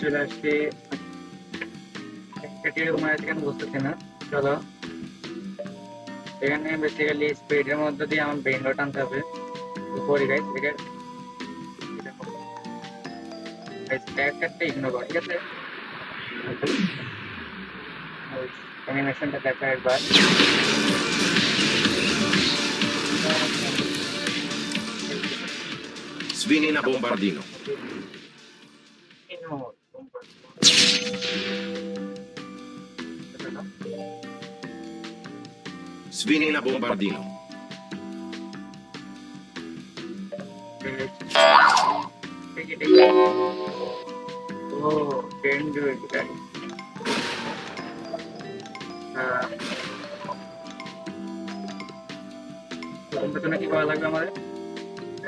চলে আসছি এরকম কেন বুঝতেছি না। চলো এখানে বেসিক্যালি স্পিডের মধ্যে দিয়ে আমার ব্রেন রট আনতে হবে। করি গাইস, একটা ইগনোর করো, ঠিক আছে? অ্যানিমেশনটা দেখা একবার। Svinina bombardino. Svinina bombardino. Oh, can do it, guys. প্রথমে কি করা লাগবে আমাদের?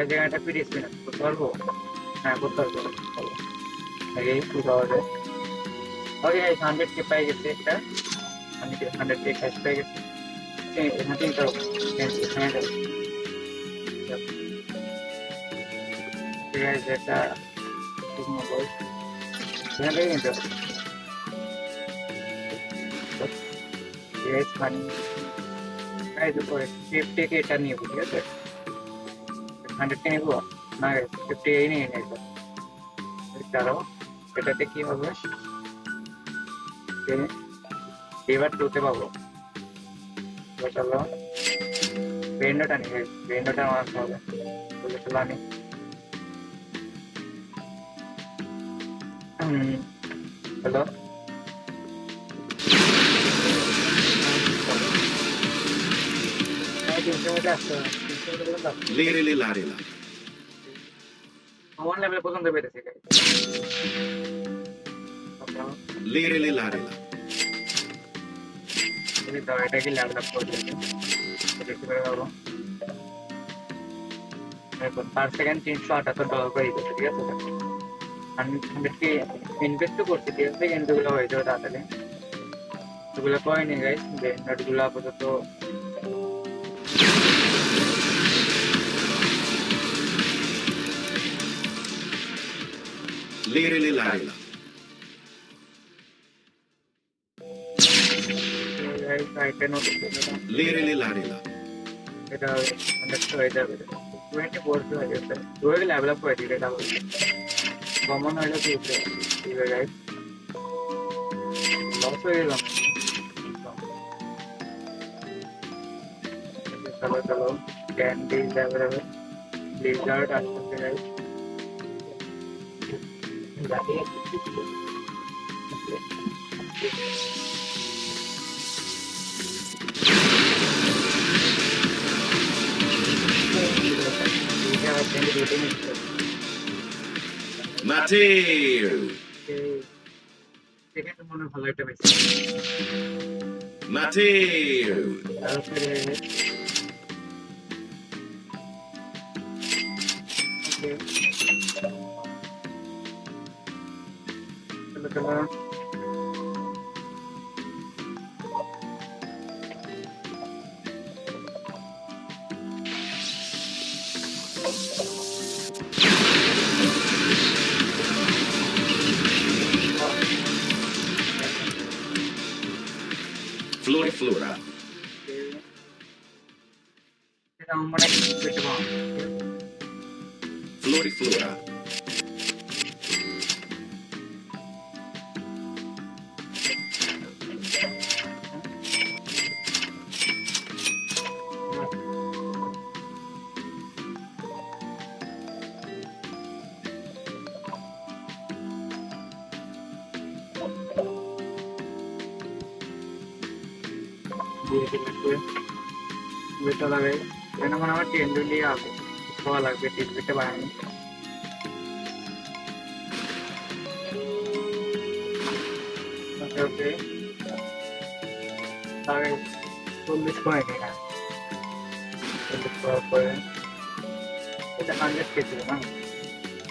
এই জায়গাটা ফিরে স্পিন করতে পারবো? হ্যাঁ, করতে পারবো। আগে কি পাওয়া যায়? ওকে, 100 কে পাই গেছে একটা। আমি 100 কে ক্যাশ পেয়ে গেছি। এখানে তো এখানে ঠিক আছে, এটা ঠিক মতো এখান থেকে নিতে হবে। ফানি গাইজ উপরে 50 কে এটা নিয়ে ঠিক আছে? 100 কে নিবো না গাইজ, 50 এই নিয়ে নেব। দাঁড়াও, এটাতে কি হবে? এবার টুতে পাবো। চলো ব্রেন্ডটা নিয়ে ব্রেন্ডটা মারতে হবে। চলো আমি হ্যালো Lerele larela. আমার লেভেলে পছন্দ পেরেছি। Lerele larela. এটা কি লেভেল আপ করে দিয়েছে দেখতে পারবো। পার সেকেন্ড $378 করে দিচ্ছে, ঠিক আছে? 100 কে ইনভেস্ট করছি, ঠিক আছে? কিন্তু এগুলো হয়ে যাবে তাড়াতাড়ি। এগুলো কয়নি গাইস, নোটগুলো আপাতত Lerele larela. Lerele larela. এটা 100 হয়ে যাবে। 24 হয়ে গেছে। দুটো লেভেল আপ করে দিলে এটা কমন হলে কি হবে গাইস? লস হয়ে গেল। চলো চলো, ক্যান্ডি লেভেল ব্লিজার্ড আসছে গাইস। Matteo. সেখানে মনে ভালো একটা বেশি Matteo. তারপরে চলো চলো Floriflora. এটা আমরা পেতে পাবো। Floriflora. বেটা লাগে কেন মানে আমার টেন্ডুলি আছে খাওয়া লাগবে, ঠিক পেতে বানানি। ওকে ওকে, তাহলে 40 পয়েন্ট না, 40 পাওয়ার পরে এটা 100 কে ছিল না?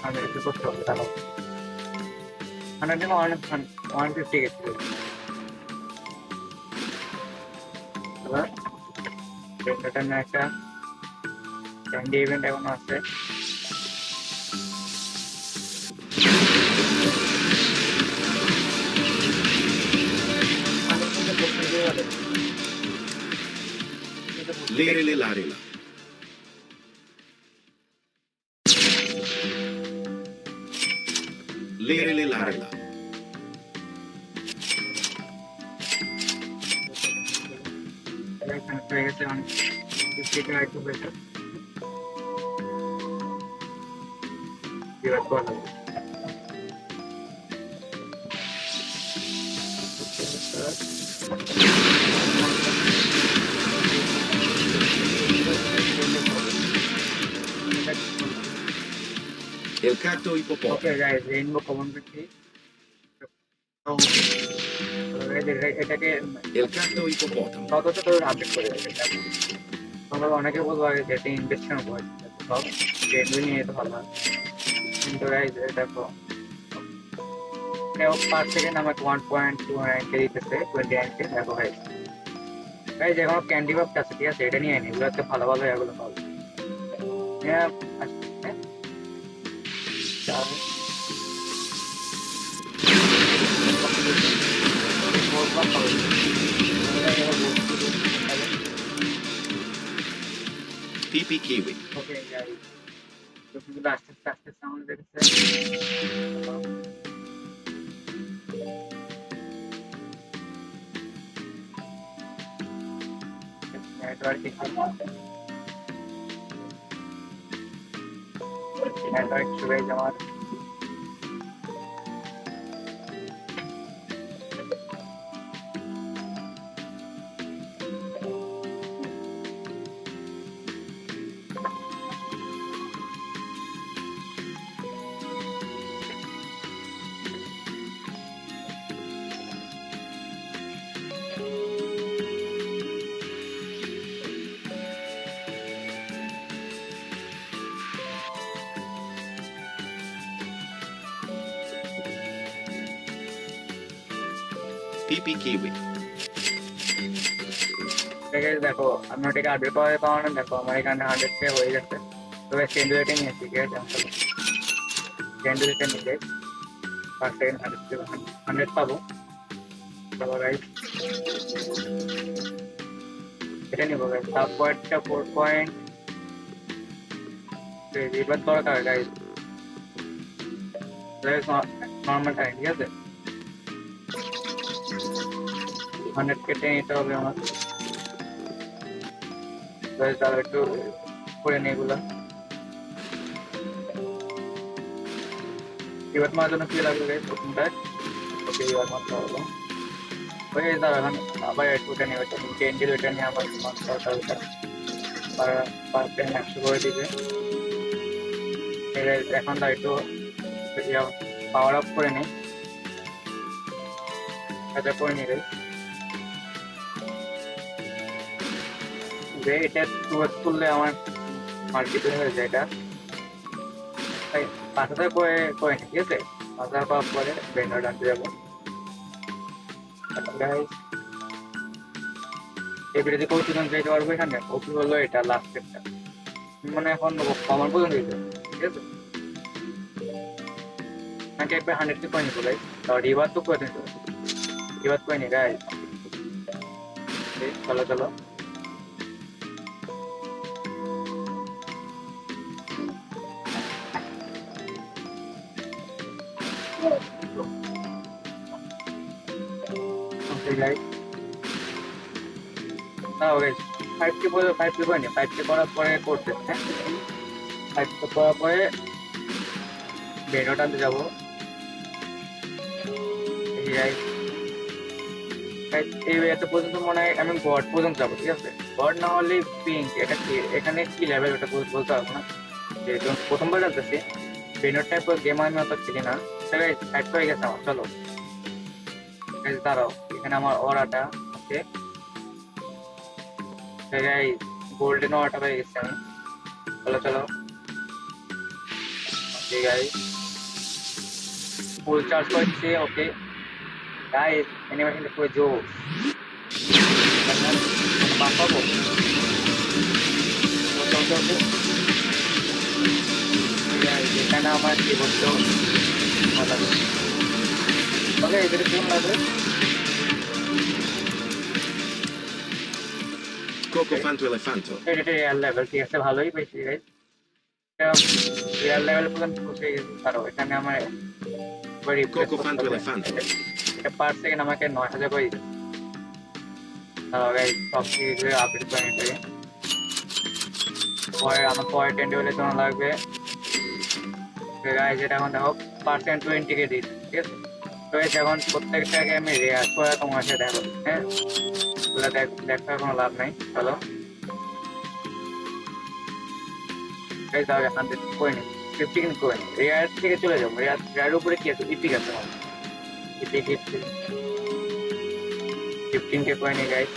100 কে করতে হবে তাহলে 100 থেকে 150 গেছিল। এটা না একটা ক্যান্ডি ইভেন্ট এখনো আছে। Lirili larila. Lirili larila. Connect হয়ে গেছে অনেক সেটা একটু বেটার এবার করা যাবে Il gatto ippopotamo. Okay guys rainbow common দেখি এটাকে Il gatto ippopotamo. তত তো আপডেট করে দেবে তোমরা অনেকে বলবো আগে যেটা ইনভেস্টন করে সব ট্রেন্ড নিয়ে তো ভালো হয় কিন্তু গাইস দেখো পার সেকেন্ড আমাকে 1.2 দিতেছে 29 কে দেখো গাইস গাইস যে কোনো ক্যান্ডি বাপ আছে ঠিক আছে এটা নিয়ে নি এগুলোতে ভালো ভালো এগুলো পাবো হ্যাঁ আসছে Pipi kiwi. ওকে গাইস তো কিন্তু আস্তে আস্তে সাউন্ড দেখছে নেটওয়ার্ক শুরু হয়ে যাওয়ার Pipi kiwi. দেখো আমি ওটাকে আপডেট করার কারণে দেখো আমার এখানে 100 কে হয়ে গেছে তবে সেন্ডুলেটে নিয়েছি ঠিক আছে সেন্ডুলেটে নিয়ে পার সেকেন্ড 100 পাবো তারপর রাইট এটা নিবো গাইস তারপরটা 4 পয়েন্ট এবার দরকার গাইস নর্মাল টাইম ঠিক আছে 100 কেটে নিতে হবে আমার তাহলে একটু করে নিই এগুলো এবার মার জন্য কি লাগবে গাইস প্রথমটায় ওকে এবার মারতে হবে ওই দাঁড়া এখন আবার একটুটা নিয়ে ওটা কেন্ডিল ওইটা নিয়ে আবার মারতে হবে ওটা পার পেন 100 করে দিবে এখন তাই একটু পাওয়ার আপ করে নিই এটা করে নিই যে এটা 2x করলে আমার মাল্টিপ্লাই হয়ে যায় এটা তাই 5000 করে নি ঠিক আছে 5000 পাওয়ার পরে ব্যানার আনতে যাবো গাইস এই ভিডিওতে কৌতুক যাইতে পারবো এখানে কৌতুক হলো এটা লাস্ট একটা মানে এখন কমন পর্যন্ত দিতে ঠিক আছে নাকি একবার 100 কে করে নিবো গাইস তাহলে এবার তো করে নিতে এবার করে নি গাইস চলো চলো Okay guys. Now guys, 5K করে 5K করে নি 5K করার পরে করতে হ্যাঁ 5K করার পরে বেনোটা আনতে যাবো এই গাইস এই এত পর্যন্ত মনে হয় আমি গড পর্যন্ত যাবো ঠিক আছে গড না হলে পিঙ্ক এটা কি এখানে কি লেভেল ওটা বলতে পারবো না যেহেতু প্রথমবার জানতেছি বেনোর টাইপ গেম আমি অত খেলি না গাইস 5 হয়ে গেছে আমার চলো গাইস দাঁড়াও এখানে আমার অরাটা আছে গাইস গোল্ডেন অরাটা পেয়ে গেছি আমি চলো চলো ওকে গাইস ফুল চার্জ করছি ওকে গাইস অ্যানিমেশনটা পুরো জোস বাম পাবো এখানে আমার কি বলছো ওকে এদের কেমন লাগবে Coco Fanto Elefanto. এটা রিয়াল লেভেল, ঠিক আছে, ভালোই পেয়েছি গাইস। রিয়াল লেভেল পর্যন্ত পৌঁছে গেছি। কারো এখানে আমার রিপ্লেস Coco করতে Fanto হবে। Elefanto. এটা পার সেকেন্ড আমাকে 9000 করে দিচ্ছে। গাইস সব কিছু আপডেট করে নিতে হবে। পরে আমার পরের 10 লেভেলের জন্য লাগবে গাইস, এটা এখন দেখো পার্সেন্ট 20 কে দিচ্ছি, ঠিক আছে। তো এই এখন প্রত্যেকটাকে আমি রেয়ার করে তোমার সাথে দেখো, হ্যাঁ, ওগুলো দেখার কোনো লাভ নাই। চলো গাইস, তাহলে 100 করে নিই, 50 করে নিই, রেয়ার থেকে চলে যাবো। রেয়ার উপরে কি আছে, ইপিক আছে আমার, ইপিক 15 কে করে নিই গাইস।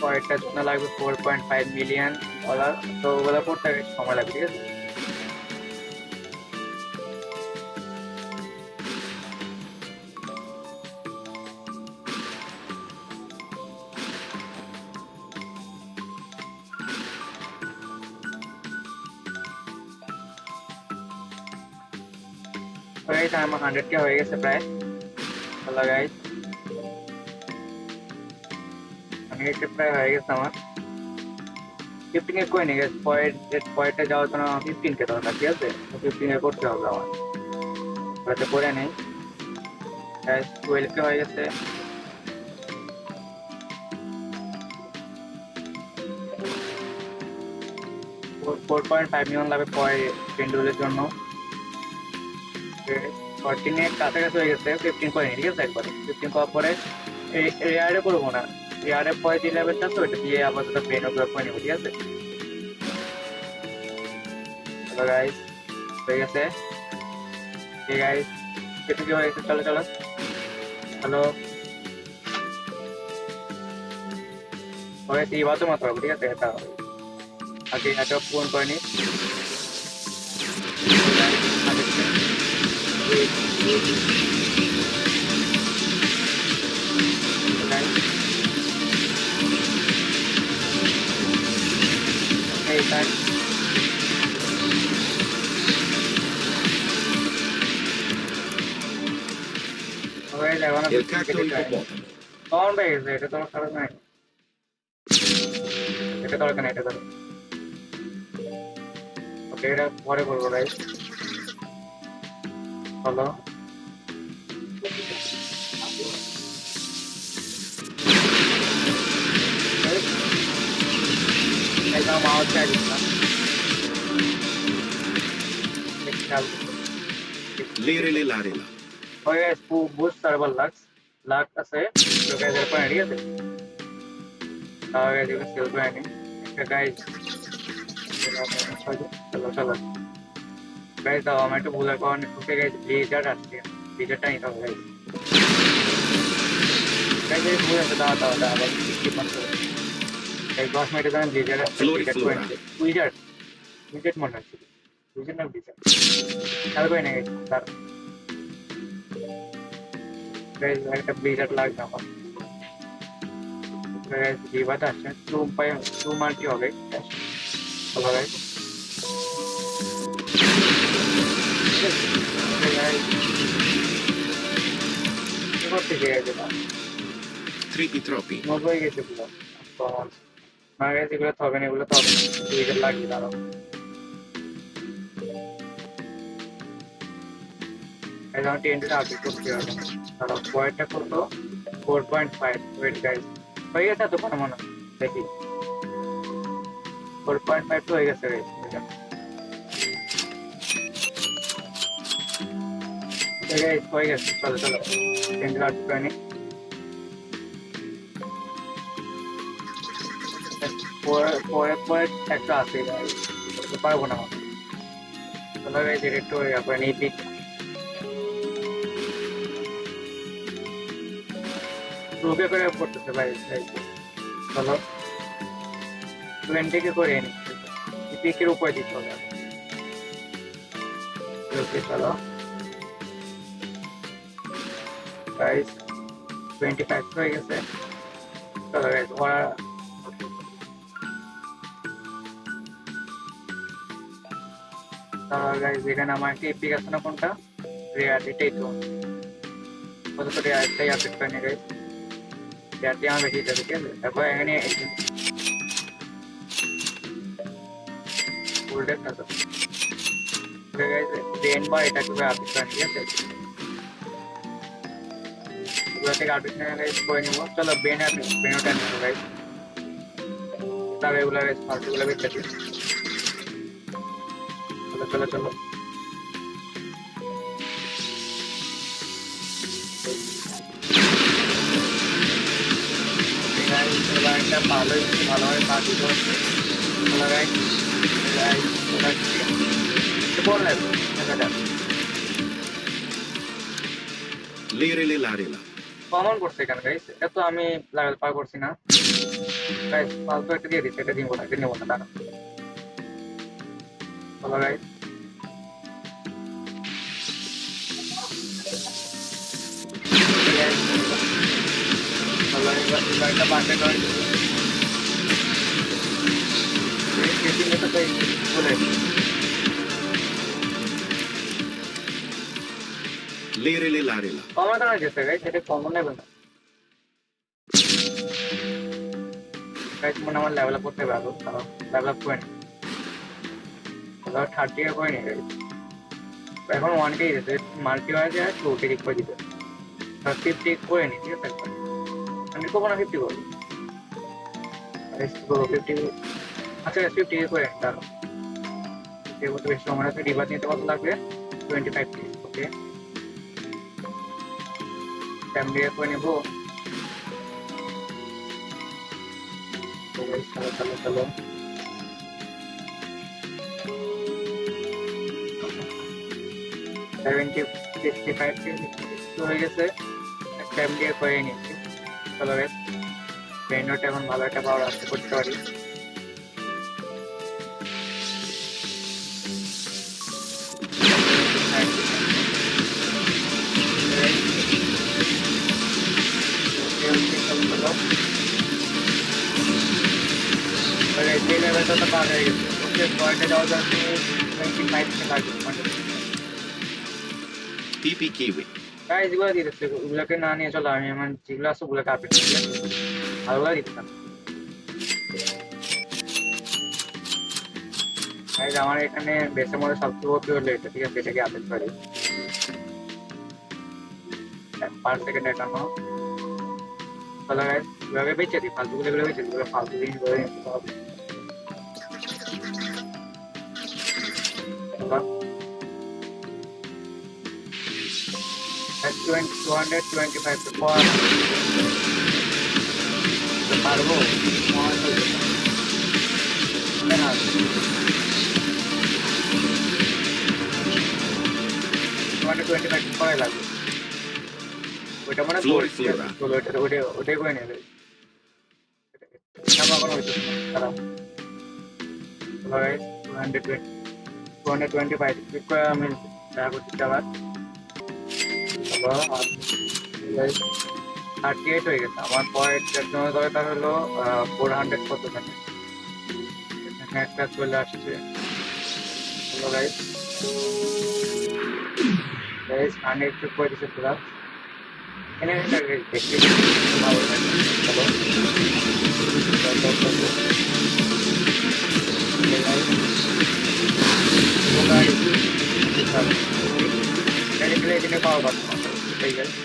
পরেরটার জন্য লাগবে $4.5 মিলিয়ন। তো ওগুলো করতে সময় লাগবে, ঠিক আছে। গাইস আমার 100 কে হয়ে গেছে প্রায়। চলো গাইস, 100 কে প্রায় হয়ে গেছে আমার। 15 কে করে নিই গাইস। পয়েন্টে যাওয়ার জন্য 15 কে দরকার, ঠিক আছে। 15 কে করতে হবে আমার, ওটাতে করে নেই গাইস। 12 কে হয়ে গেছে। 4.5 মিলিয়ন লাগবে পরে পেন্ডুলের জন্য। 14 এর কাছাকাছি হয়ে গেছে। 15 করে নিই, ঠিক আছে, একবারে 15 করার পরে রেয়ারে করবো না, রেয়ারে পরে যে লেভেলটা আছে ওইটা দিয়ে আপাতত পেন ওগুলো করে নেবো, ঠিক আছে। চলো গাইস, হয়ে গেছে। ঠিক গাইস, একটু কি হয়ে গেছে, চলো চলো হ্যালো, হয়ে গেছে। এবার তো মাত্র হবে, ঠিক আছে। এটা আগে এটা পূরণ করে নিই। এই তাই হয়ে যাবে না, Il gatto ippopotamo. কমন পেয়ে গেছে। এটা তোমার খারাপ নাই, এটা দরকার নেই, এটা দরকার। ওকে, এটা পরে করবো গাইস। হলো একদম আওয়াজ চাই দিচ্ছিলাম। Lerele larela. হয়ে গেছে। বুস্ট সার্ভার লাক্স আছে, তো গাইস এর পরে ঠিক আছে। তাহলে যেগুলো সেল করে নিই একটা গাইস। চলো চলো গাইস, দাও আমার একটু ভুলের কারণে ঢুকে গেছে। ব্লিজার্ড আসছে, ব্লিজার্ডটা নিতে হবে গাইস। গাইস এই ভুল আছে, দাও দাও দাও, আবার কি করতে হবে গাইস। 10 মিনিটের জন্য ব্লিজার্ড ব্লিজার্ড করে নিতে। উইজার্ড উইজার্ড মনে হচ্ছে, উইজার্ড না ব্লিজার্ড, খেয়াল করে নিয়ে গেছি তার। গাইস একটা ব্লিজার্ড লাগবে আমার। গাইস বিবাদ আসছে, টু মাল্টি হবে। চলো গাইস, কি করতে গিয়েছে না, Trippi troppi. নব্বই গেছে পুরো। মারা গেছে, এগুলো তো হবে না, এগুলো তো হবে না, উইকেট লাগিয়ে দাঁড়াও। এখন টেনটা আপডেট করতে হবে। দাঁড়াও, পয়েন্টটা কত, 4.5। ওয়েট গাইস, হয়ে গেছে তো কোনো মনে হয়? দেখি 4.5 তো হয়ে গেছে গাইস। হয়ে গেছে, চলো চলো টেনটা আপডেট করে নিই। পরে পরে একটা আছে গাইস, পারবো না আমি। চলো গাইস, এটা একটু করে নিই। পিক রুকে করে পড়তেছে ভাই। চলো 20 কে করে নিই, পিকের উপরে দিতে হবে। ওকে চলো গাইস, 25 হয়ে গেছে। চলো গাইস, ওরা গাইস এখানে আমার একটা এপিক আছে না, কোনটা রেয়ার, এটাই তো কত তো রেয়ারটাই আপডেট করে নিই গাইস। শেয়ারটি আমার বেশি দিতে, ঠিক আছে? তারপর এখানে ফুলটা থাকো, ঠিক আছে? বেন বা এটা কিভাবে আপডেট করেন, ঠিক আছে? এগুলো থেকে আপডেট করে নিব। চলো বেন আপডেট, বেনটা নিব গাইস। তাহলে এগুলো গাইস ফালতুগুলো বেঁচে দিই। চলো চলো চলো, একটা ভালোভাবে কাজ করছে। চলো গাইস, বল লাগবে Lerele larela. কমন করছে কেন গাইস? এটা তো আমি লেভেল পার করছি না গাইস, ফালতু একটা দিয়ে দিচ্ছে, এটা দিব না, এটা নেবো না, দাঁড়া। চলো গাইস, চলো এবার একটা বান্ডেল হয়, চলে Lerele larela. কমন কেন গেছে গাইস? এটা কমন নেবে না গাইস, মনে আমার লেভেল আপ করতে হবে আরো, কারণ লেভেল আপ করে নি, 30 এর করে নি গাইস। এখন 1K দিতে মাল্টি হয়ে যায়, 2K করে দিতে 50 করে নি, ঠিক আছে? আমি করবো না, 50 করবো গাইস, করবো 50। আচ্ছা 50 করে নি, দাঁড়াও, যেহেতু বেশি সময় আছে, রিভার নিতে কত লাগবে? 25 পিস, ওকে। ফ্যামিলি করে নেবো। চলো চলো চলো, 70 65 হয়ে গেছে, ফ্যামিলি করে নিচ্ছি। চলো গাইস, ব্রেনটা এখন ভালো একটা পাওয়ার আসতে করতে পারি। যে লেভেলটা তো পার হয়ে গেছে, ওকে পয়েন্টে যাওয়ার জন্য 25 লাগবে। PP kiwi. গাইস এগুলো দিয়ে দিচ্ছে, ওগুলোকে না নিয়ে চলো, আমি আমার যেগুলো আছে ওগুলোকে আপডেট করি, ভালোগুলো দিতাম। গাইস আমার এখানে বেসের মধ্যে সবচেয়ে ওপি হলো এটা, ঠিক আছে? এটাকে আপডেট করি, পার সেকেন্ড একান্ন। চলো গাইস, এভাবে বেঁচে দিই, ফালতুগুলো এগুলো বেঁচে দিই, ফালতু জিনিস ধরে নিতে হবে। That's 225 পারবো না, 225 করাই লাগবে, ওইটা মানে Floriflora. ওটাই করে নেবে। কখনো হইতেছে না, খারাপ। 225 ক্লিক করে আমি দেখা করছি আবার। 38 হয়ে গেছে আমার পয়েন্ট, জন্য দরকার হলো 400 কত থাকে, এখানে একটা চলে আসছে। হলো গাইস, গাইস 100 করে দিচ্ছে পুরা। এখানে একটা দেখতে ভালো লাগে। চলো এখানে পাওয়া পারছো না, ঠিক আছে?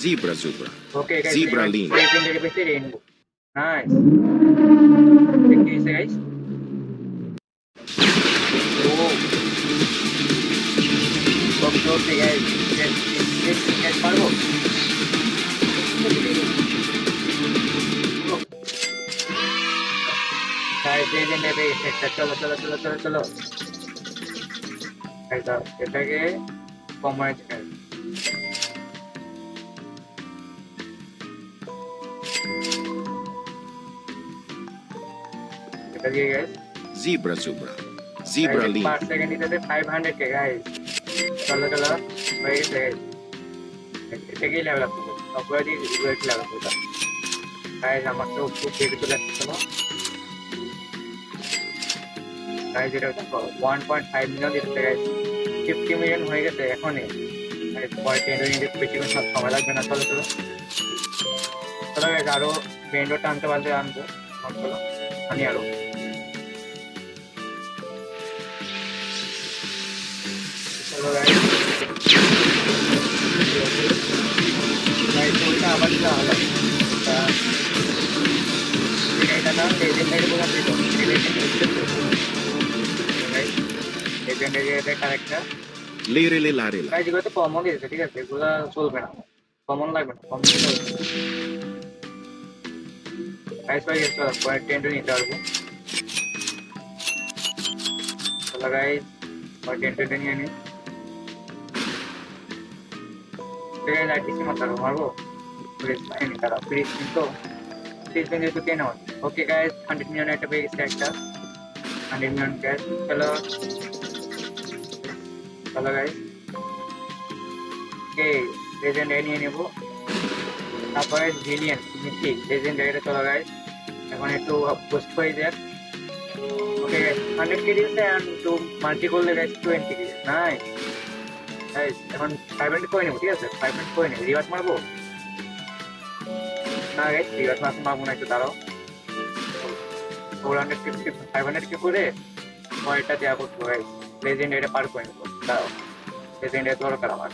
Zebra zebra. Okay, guys. Zebraline. Rainbow. Nice. Guys. Oh. Okay, guys. Yes, parvo. Guys, chalo. Guys, এটাকে কমাইজ কর। Guys. Zebra zebra. Zebraline. Per second इधर 500 के guys. चलो वही से इसे की लेवल अप करो। अपवर्ड रिवर्ट लेवल होगा। guys हमारे तो खूब देर तो लगता है ना। guys इधर तो 1.5 मिलियन दिखते guys. 50 मिलियन होएगा तो এখন guys 0.10 मिनट 50 मिनट सब समय लगेगा ना चलो চলো গাইজ আরো বেন্ডও টানতে পারলে আনবো। চলো আনি আরো। চলো গাইজ ওইটা আবার দিলে ভালো হয়। এটা না লেজেন্ডারি বোঝা দিল legendary character Lere le lare la. Guys এগুলো তো কমন দিয়েছে, ঠিক আছে, এগুলো চলবে না, কমন লাগবে না, কমন চলবে। গাইজ পাই গেছে, পয়েন্ট 10 নিতে পারবো। চলো গাইজ পয়েন্ট 10 নিয়ে নিই। ঠিক আছে আইটিসি মারবো মারবো ফ্রিজ পাইনি তারা ফ্রিজ কিন্তু ফ্রিজ যেহেতু 10 হয়। ওকে গাইজ 100 মিলিয়ন একটা পেয়ে গেছে, একটা 100 মিলিয়ন ক্যাশ। চলো চলো গাইজ ওকে লেজেন্ডারি নিয়ে নেবো। তারপরে জিলিয়ন মিথিক লেজেন্ডারিটা। চলো গাইজ এখন একটু পোস্ট হয়ে যাক। ওকে 100 কে দিয়েছে এন্ড টু মাল্টি করলে গাইজ 20 কে নাইস। গাইজ এখন 500 করে নেবো, ঠিক আছে 500 করে নেবো। রিভার্স মারবো না গাইজ, রিভার্স মারবো না, একটু দাঁড়াও। 450 500 কে করে পরেরটা দেওয়া করবো গাইজ। লেজেন্ডারিটা পার করে নেবো, দাঁড়াও লেজেন্ডারি দরকার আমার।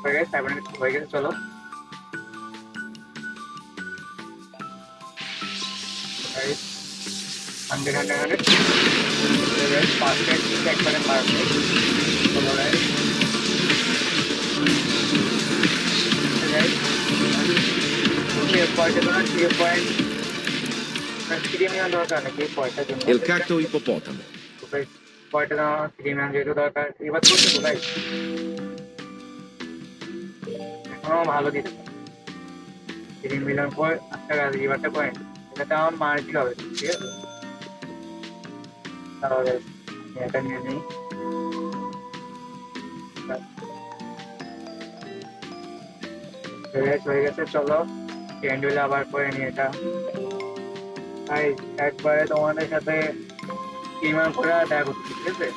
হয়ে গেছে 500 হয়ে গেছে। চলো গাইজ 100 100 100 পারফেক্ট একবারে পারফেক্ট। চলো গাইজ পয়েন্টের জন্য 3 মিলিয়ন দরকার নাকি পয়সার জন্য? Il cacto ippopotamo. পয়েন্টের জন্য 3 মিলিয়ন যেহেতু দরকার, এবার করতে তো গাইজ এখনো ভালো দিতে 3 মিলিয়ন পর একটা গাছ রিভারটা পয়েন্ট, এটাতে আমার মার্জি হবে, ঠিক আছে। তাহলে এটা নিয়ে নিই। হয়ে গেছে। চলো ক্যান্ডেল আবার করে নিই এটা। ভাই একবারে তোমাদের সাথে ইমান করে দেখা করছি, ঠিক আছে।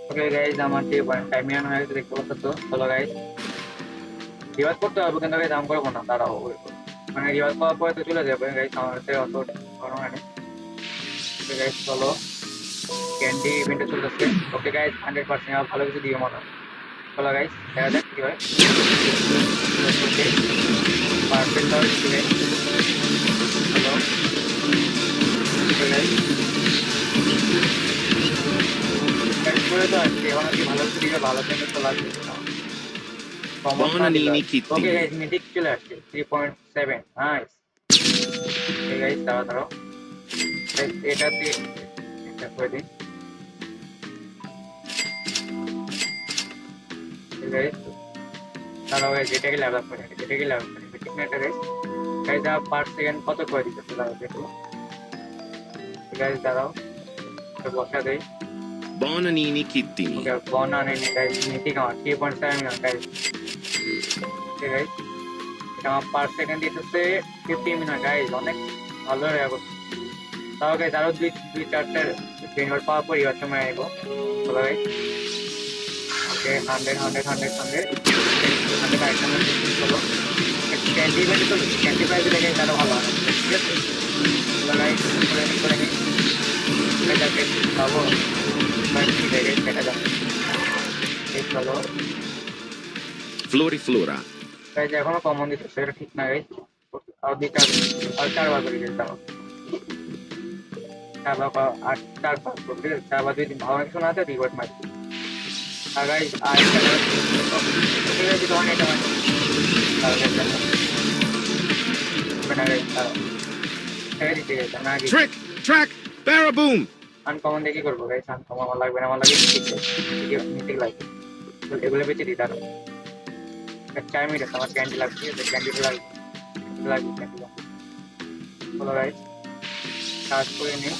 ওকে গাইজ আমার যে টাইম মিলিয়ন হয়ে গেছে দেখতে পাচ্ছ তো। চলো গাইজ রিভার্স করতে হবে কিন্তু গাইজ দাম করবো না, দাঁড়াও মানে রিভার্স করার পরে তো চলে যাবে গাইজ, আমার কাছে অত কোনো নেই। ওকে গাইজ চলো ক্যান্ডি ইভেন্টে চলতেছে। ওকে গাইজ 100% আর ভালো কিছু দিয়ে মনে হয়। চলো গাইজ দেখা যাক কি হয়। ওকে পারফেক্ট হয় চলো ওকে গাইজ করে তো আসছে, এখন আর কি ভালো কিছু দিকে ভালো থেকে চলে আসবে। Bonanini Kitty. Okay guys mythic চলে আসছে 3.7 নাইস। ওকে গাইজ দাঁড়াও দাঁড়াও এটা দিয়ে এটা করে দিই। গাইজ দাঁড়াও গাইজ এটাকে লেভেল করে এটাকে লেভেল করে ঠিক না? এটা গাইজ গাইজ পার সেকেন্ড কত করে দিতেছে দাঁড়াও দেখো। গাইজ দাঁড়াও এটা বসা দেই। Bonanini Kittini. ওকে বন আনে গাইজ মিথিক আমার 3.7 মিলিয়ন গাইজ। ওকে গাইজ এটা আমার পার সেকেন্ড দিতেছে 50 মিলিয়ন গাইজ, অনেক ভালো রেয়া করছে। তাও গাইজ আরো দুই চারটার বেঙ্গল পাওয়ার পর ইয়ে সময় আইব। চলো গাইজ ওকে 100 100 100 100 100 আইটেম চলো ক্যান্ডি ইভেন্ট চলো ক্যান্ডি প্রাইস দেখে তারা ভালো হয়, ঠিক আছে। চলো গাইজ করে নিই এটাকে পাবো বাকি দেখে সেটা যাবে। এই চলো Floriflora. গাইজ এখনো কমন দিতেছে, এটা ঠিক না গাইজ। আর দুইটা আর 4 বার করে গেছে তাও 4 বার 4 বার করতে 4 বার যদি ভালো কিছু না থাকে রিওয়ার্ড মারি। আর গাইজ আর একটা ওকে গাইজ তখন এটা মানে তাহলে গাইজ তাও ছেড়ে দিতে গেছে না কি Trick, track, Baraboom. আনকমন দিয়ে কি করবো গাইজ? আনকমন আমার লাগবে না, আমার লাগে মিথিক লাগবে। এগুলো বেঁচে দিই দাঁড়ো 4 মিনিট আছে, আমার ক্যান্ডি লাগবে, ক্যান্ডিটা লাগবে লাগবে ক্যান্ডি লাগবে। চলো গাইজ কাজ করে নিই।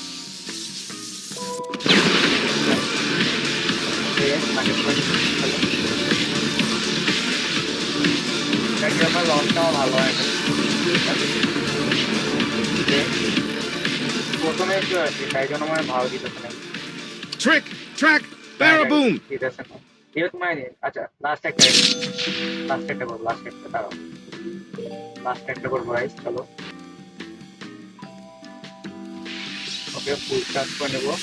আমার লঞ্চটাও ভালো হয় না, প্রথমে একটু আছে তাই জন্য আমার ভালো দিতেছে না। Trick, track, Baraboom. দিতেছে না এবার তোমার আচ্ছা লাস্ট একটা করবো লাস্ট একটা দাঁড়াও লাস্ট একটা করবো গাইস চলো ওকে ফুল চার্জ করে নেবো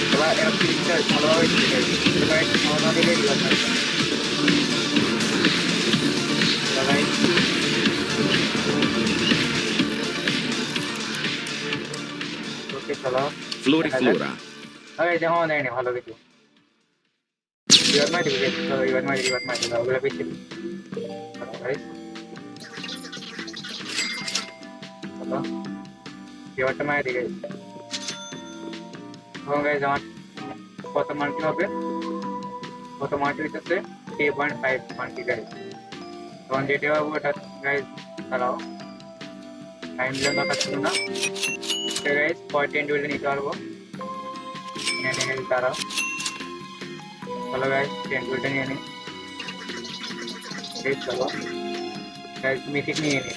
এবার এর ফিলিংটা ভালোভাবে দিতে চাই এবার একটু ভালো দিলে রিভার্স আসবে গাইস ওকে চলো Floriflora. আরে যেমন নেয়নি ভালো কিছু রিভার্স মারি দিবি চলো রিভার্স মারি দাও ওগুলো বেশি গাইস চলো রিভার্সটা মারি দিই গাইস এবং গাইস আমার কত মার্কি হবে কত মার্কি হইতেছে 3.5 মার্কি গাইস তখন যেটা পাবো ওটা গাইস দাঁড়াও টাইম জোন দরকার ছিল না গাইস 10 নিতে পারবো নিয়ে গাইস দাঁড়াও চলো গাইস 10 নিয়ে নিই গাইস চলো গাইস মিথিক নিয়ে নিই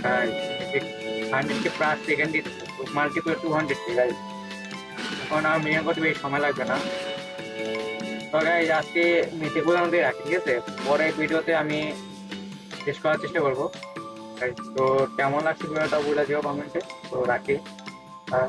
গাইস মিথিক 100 के প্লাস সেকেন্ড দিতে মার্কি তো 200 কে গাইস এখন আর মিনিমাম করতে বেশি সময় লাগবে না তো গাইস আজকে মিথিকগুলো আমাদের রাখি ঠিক আছে পরে ভিডিওতে আমি শেষ করার চেষ্টা করবো তো কেমন লাগছে ভিডিওটা বলে দিও কমেন্টে তো রাখি আর